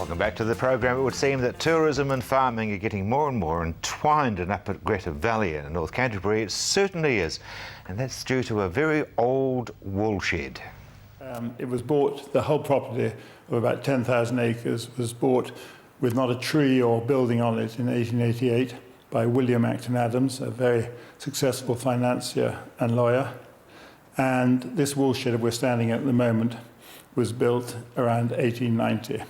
Welcome back to the program. It would seem that tourism and farming are getting more and more entwined in Upper Greta Valley in North Canterbury. It certainly is, and that's due to a very old woolshed. It was bought, the whole property of about 10,000 acres was bought with not a tree or building on it in 1888 by William Acton Adams, a very successful financier and lawyer. And this woolshed we're standing at the moment was built around 1890.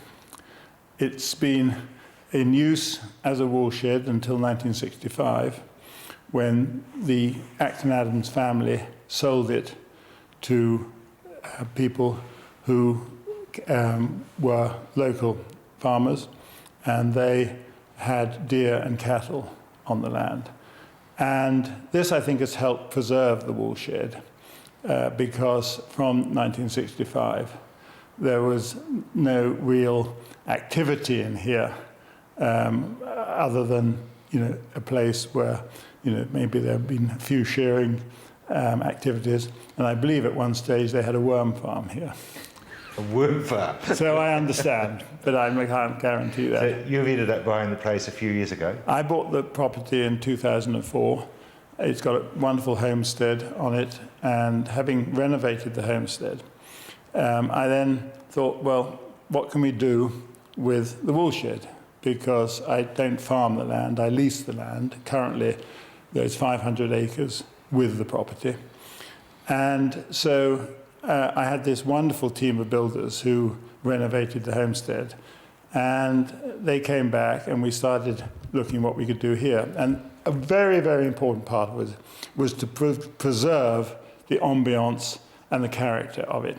It's been in use as a woolshed until 1965, when the Acton Adams family sold it to people who were local farmers, and they had deer and cattle on the land. And this, I think, has helped preserve the woolshed because from 1965, there was no real activity in here other than, a place where, maybe there have been a few shearing activities. And I believe at one stage they had a worm farm here. A worm farm? So I understand, but I can't guarantee that. So you ended up buying the place a few years ago? I bought the property in 2004. It's got a wonderful homestead on it, and having renovated the homestead, I then thought, well, what can we do with the woolshed? Because I don't farm the land, I lease the land. Currently, there's 500 acres with the property. And so I had this wonderful team of builders who renovated the homestead. And they came back and we started looking what we could do here. And a very, very important part was to preserve the ambience and the character of it.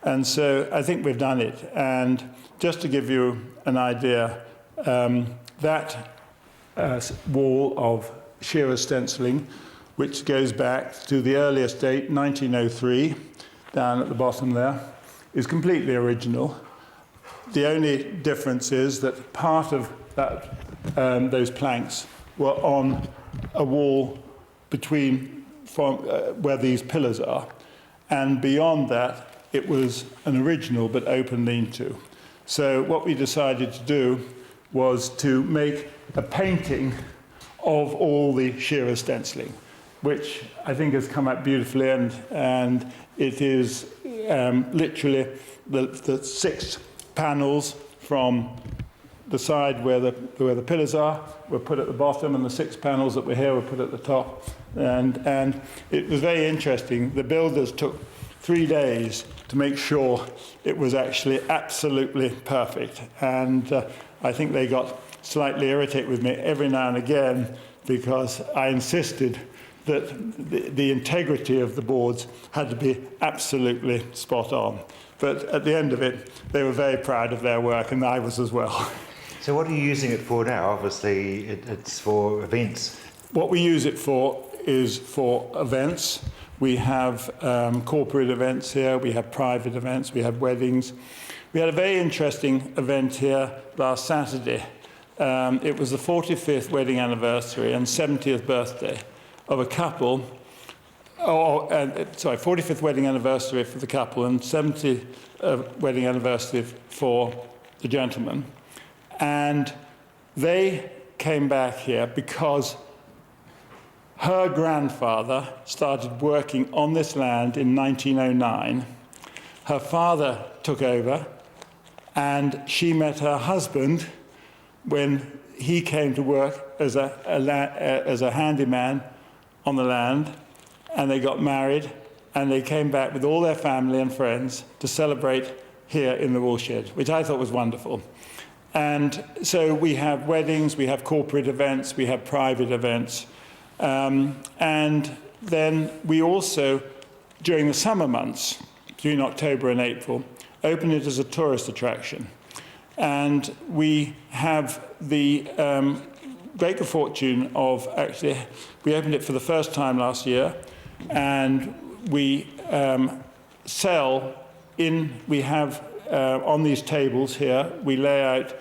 And so I think we've done it. And just to give you an idea, that wall of shearer stenciling, which goes back to the earliest date, 1903, down at the bottom there, is completely original. The only difference is that part of that, those planks were on a wall between where these pillars are. And beyond that, it was an original but open lean-to. So what we decided to do was to make a painting of all the shearer stenciling, which I think has come out beautifully, and it is literally the 6 panels from the side where the pillars are were put at the bottom, and the 6 panels that were here were put at the top. And it was very interesting. The builders took 3 days to make sure it was actually absolutely perfect. And I think they got slightly irritated with me every now and again because I insisted that the integrity of the boards had to be absolutely spot on. But at the end of it, they were very proud of their work, and I was as well. So what are you using it for now? Obviously, it's for events. What we use it for is for events. We have corporate events here, we have private events, we have weddings. We had a very interesting event here last Saturday. It was the 45th wedding anniversary and 70th birthday of a couple, 45th wedding anniversary for the couple and 70th wedding anniversary for the gentleman. And they came back here because her grandfather started working on this land in 1909. Her father took over, and she met her husband when he came to work as a handyman on the land, and they got married, and they came back with all their family and friends to celebrate here in the woolshed, which I thought was wonderful. And so we have weddings, we have corporate events, we have private events. And then we also, during the summer months, between October and April, open it as a tourist attraction. And we have the great good fortune of actually, we opened it for the first time last year, and we we have on these tables here, we lay out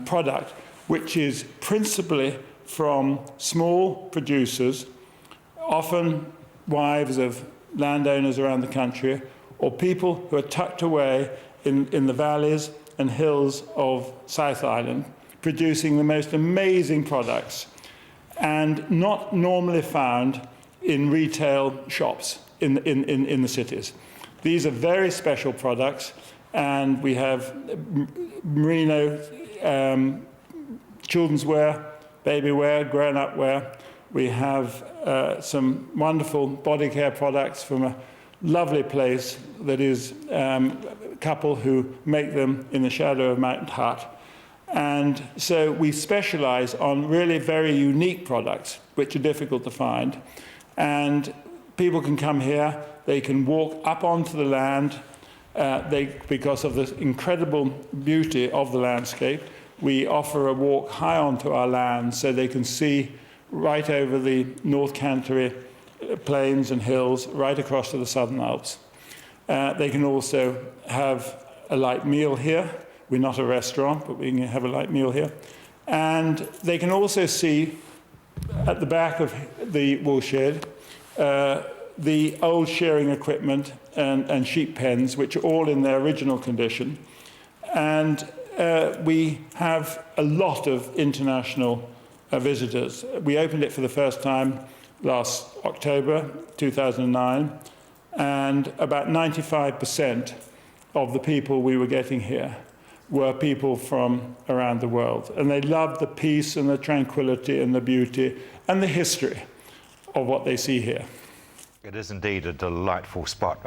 product which is principally from small producers, often wives of landowners around the country, or people who are tucked away in the valleys and hills of South Island, producing the most amazing products and not normally found in retail shops in the cities. These are very special products, and we have merino children's wear, baby wear, grown-up wear. We have some wonderful body care products from a lovely place that is a couple who make them in the shadow of Mount Hutt. And so we specialize on really very unique products, which are difficult to find. And people can come here, they can walk up onto the land, because of the incredible beauty of the landscape. We offer a walk high onto our land so they can see right over the North Canterbury plains and hills, right across to the Southern Alps. They can also have a light meal here. We're not a restaurant, but we can have a light meal here. And they can also see at the back of the woolshed the old shearing equipment and sheep pens, which are all in their original condition. And we have a lot of international visitors. We opened it for the first time last October 2009, and about 95% of the people we were getting here were people from around the world. And they loved the peace and the tranquility and the beauty and the history of what they see here. It is indeed a delightful spot.